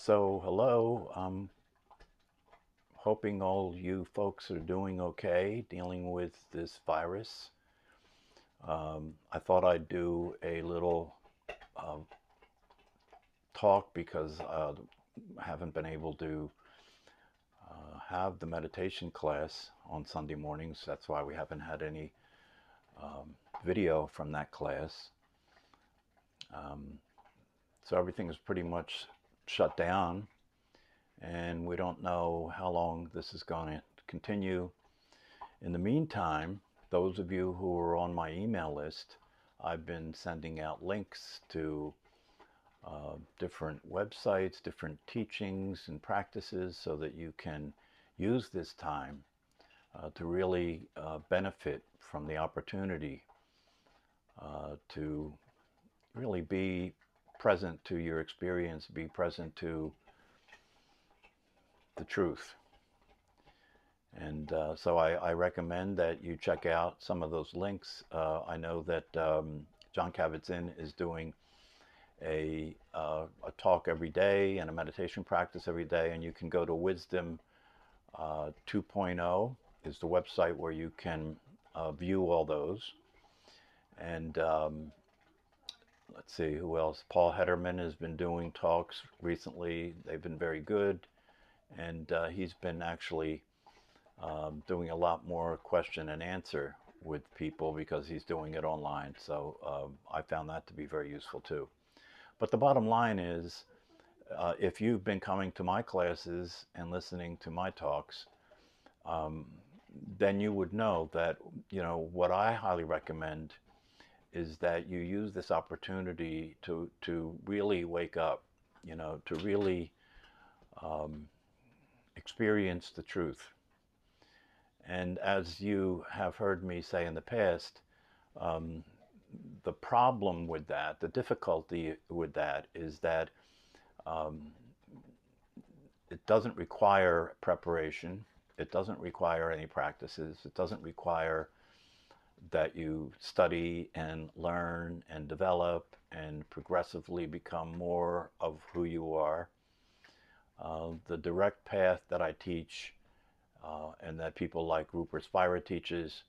So, hello. I'm hoping all you folks are doing okay dealing with this virus. I thought I'd do a little uh, talk because I haven't been able to have the meditation class on Sunday mornings. That's why we haven't had any um, video from that class. Um, so everything is pretty much shut down, and we don't know how long this is going to continue. In the meantime, those of you who are on my email list, I've been sending out links to different websites, different teachings and practices so that you can use this time to really benefit from the opportunity to really be present to your experience, be present to the truth. And so I recommend that you check out some of those links. I know that Jon Kabat-Zinn is doing a talk every day and a meditation practice every day, and you can go to Wisdom 2.0 is the website where you can view all those. And let's see who else. Paul Hederman has been doing talks recently. They've been very good, and he's been actually doing a lot more question and answer with people because he's doing it online. So I found that to be very useful too. But the bottom line is, if you've been coming to my classes and listening to my talks, um, then you would know that, what I highly recommend is that you use this opportunity to really wake up, to really um, experience the truth. And as you have heard me say in the past, um, the problem with that, the difficulty with that is that um, it doesn't require preparation. It doesn't require any practices. It doesn't require that you study and learn and develop and progressively become more of who you are. The direct path that I teach and that people like Rupert Spira teaches,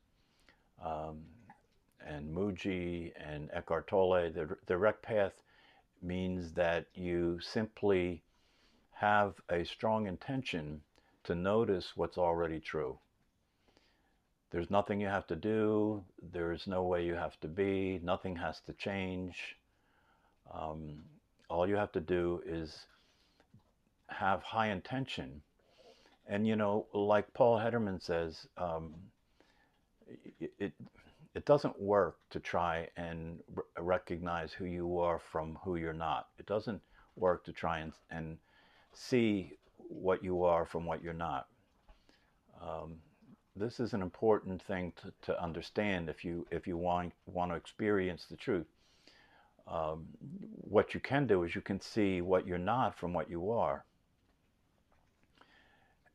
um, and Muji and Eckhart Tolle, the direct path means that you simply have a strong intention to notice what's already true. There's nothing you have to do. There's no way you have to be. Nothing has to change. Um, all you have to do is have high intention. And like Paul Hederman says, it it doesn't work to try and recognize who you are from who you're not. It doesn't work to try and see what you are from what you're not. Um, this is an important thing to understand if you want to experience the truth. Um, what you can do is you can see what you're not from what you are.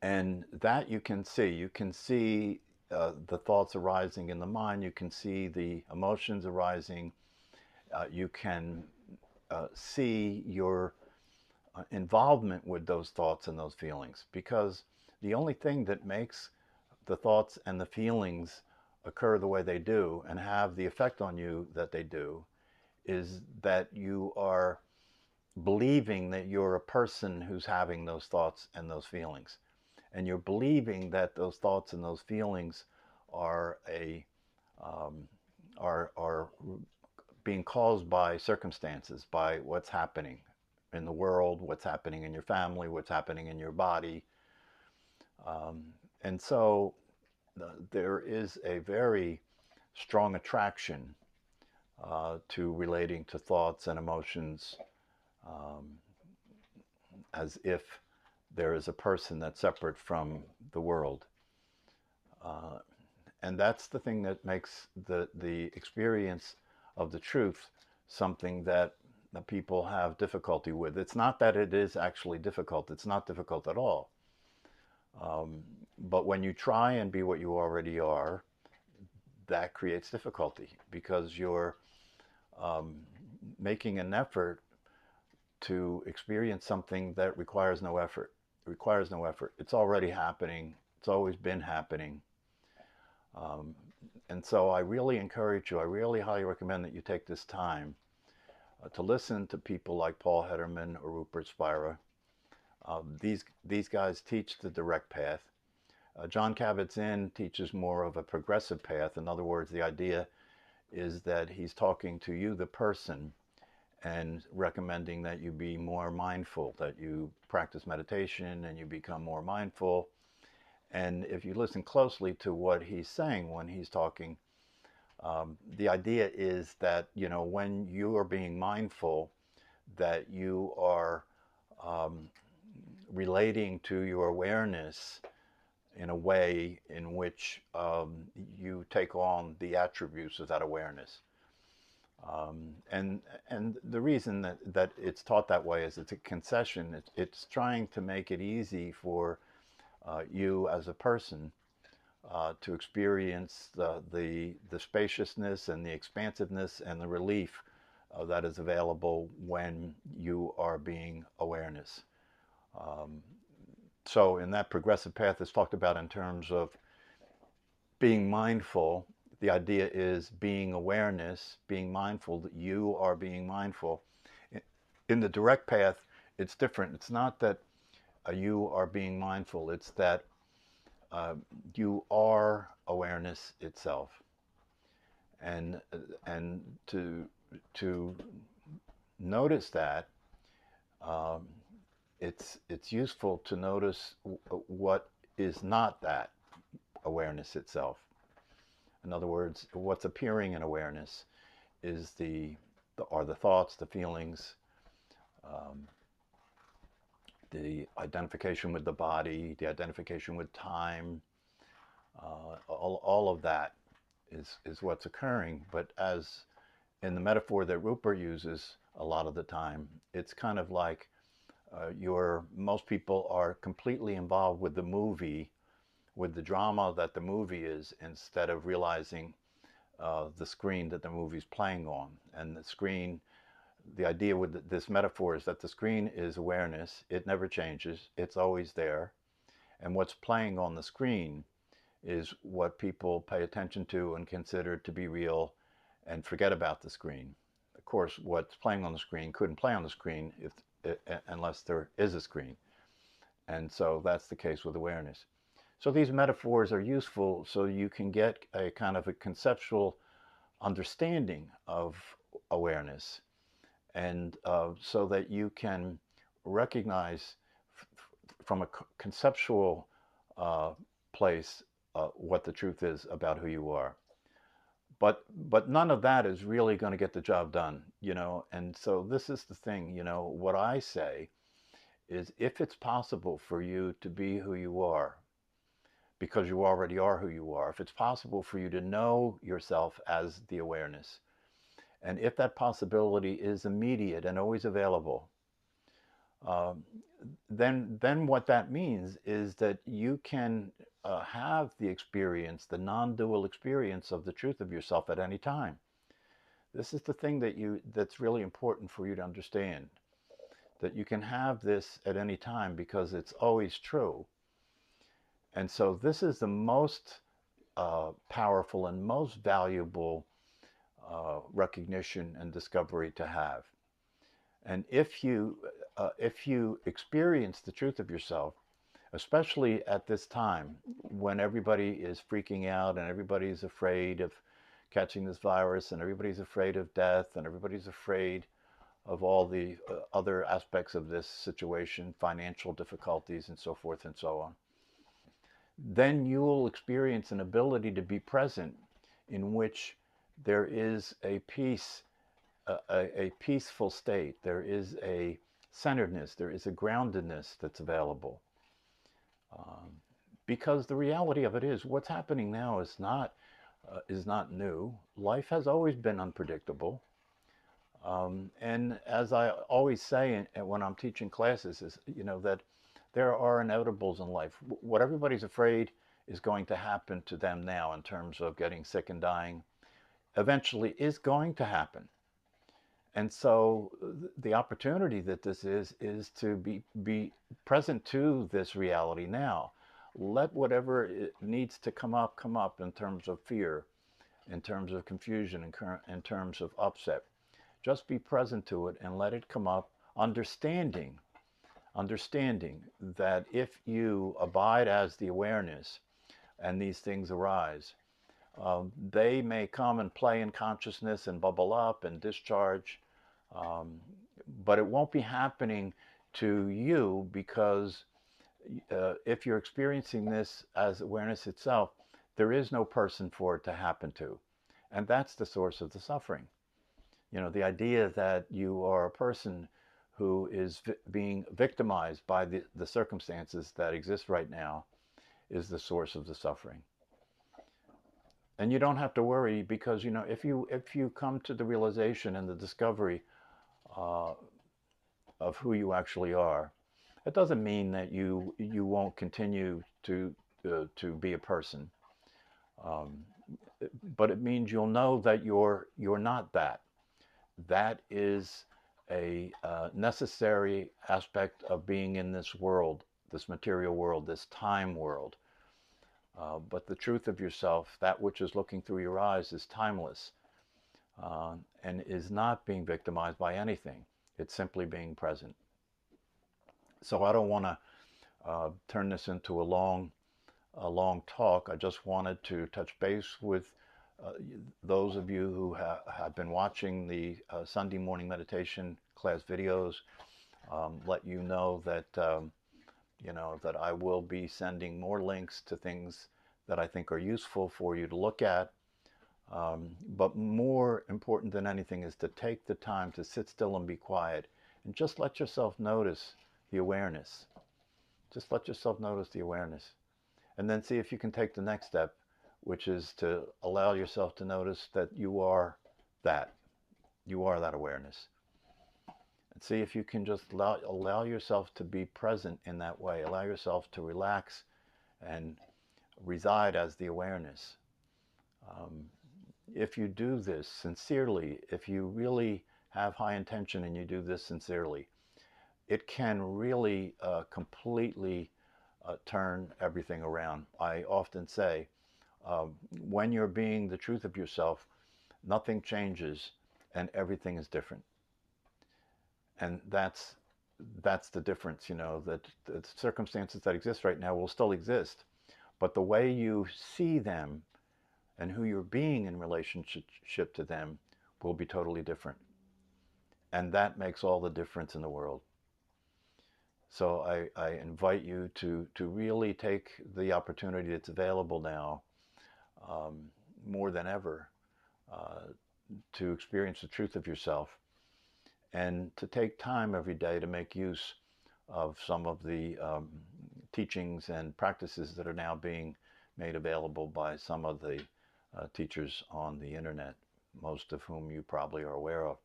And that you can see. You can see the thoughts arising in the mind. You can see the emotions arising. You can see your involvement with those thoughts and those feelings. Because the only thing that makes the thoughts and the feelings occur the way they do and have the effect on you that they do is that you are believing that you're a person who's having those thoughts and those feelings. And you're believing that those thoughts and those feelings are um, are being caused by circumstances, by what's happening in the world, what's happening in your family, what's happening in your body. Um, and so there is a very strong attraction to relating to thoughts and emotions um, as if there is a person that's separate from the world. Uh, and that's the thing that makes the experience of the truth something that people have difficulty with. It's not that it is actually difficult. It's not difficult at all. But when you try and be what you already are, that creates difficulty because you're um, making an effort to experience something that requires no effort. It requires no effort. It's already happening. It's always been happening. Um, and so I really encourage you, I really highly recommend that you take this time to listen to people like Paul Hederman or Rupert Spira. These guys teach the direct path. Jon Kabat-Zinn teaches more of a progressive path. In other words, the idea is that he's talking to you, the person, and recommending that you be more mindful, that you practice meditation and you become more mindful. And if you listen closely to what he's saying when he's talking, the idea is that, you know, when you are being mindful, that you are relating to your awareness in a way in which you take on the attributes of that awareness. And the reason that it's taught that way is it's a concession. It's trying to make it easy for you as a person to experience the spaciousness and the expansiveness and the relief that is available when you are being awareness. So in that progressive path, it's talked about in terms of being mindful. The idea is being awareness, being mindful, that you are being mindful. In the direct path, it's different. It's not that you are being mindful, it's that you are awareness itself. And to notice that, it's useful to notice what is not that awareness itself. In other words, what's appearing in awareness is are the thoughts, the feelings, the identification with the body, the identification with time. All of that is what's occurring. But as in the metaphor that Rupert uses a lot of the time, it's kind of like most people are completely involved with the movie, with the drama that the movie is, instead of realizing the screen that the movie's playing on. And the screen, the idea with this metaphor is that the screen is awareness. It never changes. It's always there. And what's playing on the screen is what people pay attention to and consider to be real and forget about the screen. Of course, what's playing on the screen couldn't play on the screen unless there is a screen. And so that's the case with awareness. So these metaphors are useful so you can get a kind of a conceptual understanding of awareness, and so that you can recognize from a conceptual place what the truth is about who you are. But none of that is really going to get the job done, you know. And so this is the thing, you know, what I say is, if it's possible for you to be who you are, because you already are who you are, if it's possible for you to know yourself as the awareness, and if that possibility is immediate and always available, then what that means is that you can have the experience, the non-dual experience of the truth of yourself at any time. This is the thing that's really important for you to understand, that you can have this at any time because it's always true. And so this is the most powerful and most valuable recognition and discovery to have. And if you experience the truth of yourself, especially at this time when everybody is freaking out and everybody's afraid of catching this virus and everybody's afraid of death and everybody's afraid of all the other aspects of this situation, financial difficulties and so forth and so on, then you will experience an ability to be present in which there is a peace, a peaceful state. There is a centeredness. There is a groundedness that's available. Because the reality of it is, what's happening now is not new. Life has always been unpredictable. And as I always say when I'm teaching classes, is, you know, that there are inevitables in life. What everybody's afraid is going to happen to them now in terms of getting sick and dying, eventually is going to happen. And so the opportunity that this is to be present to this reality now. Let whatever it needs to come up in terms of fear, in terms of confusion, in terms of upset. Just be present to it and let it come up, understanding that if you abide as the awareness and these things arise, they may come and play in consciousness and bubble up and discharge, um, but it won't be happening to you because if you're experiencing this as awareness itself, there is no person for it to happen to. And that's the source of the suffering. You know, the idea that you are a person who is being victimized by the circumstances that exist right now is the source of the suffering. And you don't have to worry because, you know, if you come to the realization and the discovery uh, of who you actually are, it doesn't mean that you won't continue to be a person, um, but it means you'll know that you're not that. That is a necessary aspect of being in this world, this material world, this time world. But the truth of yourself, that which is looking through your eyes, is timeless and is not being victimized by anything. It's simply being present. So I don't want to turn this into a long talk. I just wanted to touch base with uh, those of you who have been watching the Sunday morning meditation class videos. Let you know that that I will be sending more links to things that I think are useful for you to look at. But more important than anything is to take the time to sit still and be quiet and just let yourself notice the awareness. Just let yourself notice the awareness. And then see if you can take the next step, which is to allow yourself to notice that you are that. You are that awareness. And see if you can just allow yourself to be present in that way. Allow yourself to relax and reside as the awareness. Um, if you do this sincerely, if you really have high intention and you do this sincerely, it can really completely turn everything around. I often say, when you're being the truth of yourself, nothing changes and everything is different. And that's the difference, you know, that the circumstances that exist right now will still exist, but the way you see them and who you're being in relationship to them will be totally different. And that makes all the difference in the world. So I invite you to really take the opportunity that's available now, um, more than ever, uh, to experience the truth of yourself and to take time every day to make use of some of the teachings and practices that are now being made available by some of the teachers on the internet, most of whom you probably are aware of.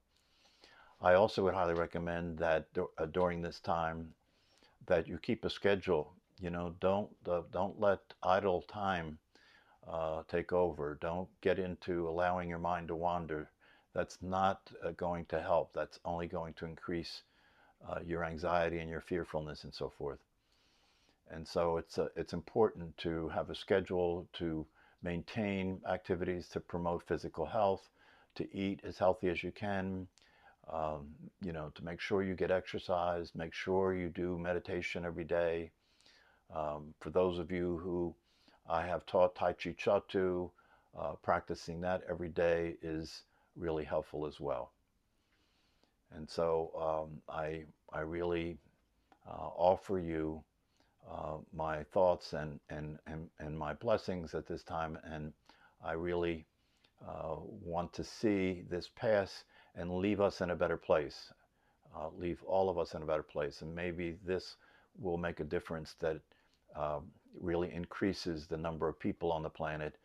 I also would highly recommend that during this time that you keep a schedule. You know, don't let idle time take over. Don't get into allowing your mind to wander. That's not going to help. That's only going to increase your anxiety and your fearfulness and so forth. And so it's important to have a schedule, to maintain activities to promote physical health, to eat as healthy as you can, to make sure you get exercise, make sure you do meditation every day. For those of you who I have taught Tai Chi Cha to, practicing that every day is really helpful as well. And so I really offer you my thoughts and my blessings at this time. And I really want to see this pass and leave us in a better place, leave all of us in a better place. And maybe this will make a difference that uh, really increases the number of people on the planet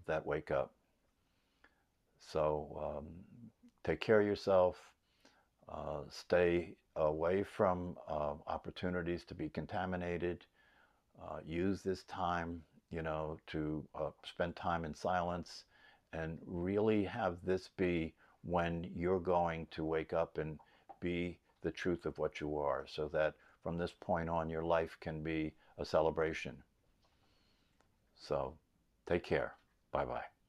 that wake up. So take care of yourself, stay away from opportunities to be contaminated, use this time, to spend time in silence and really have this be when you're going to wake up and be the truth of what you are, so that from this point on your life can be a celebration. So take care. Bye bye.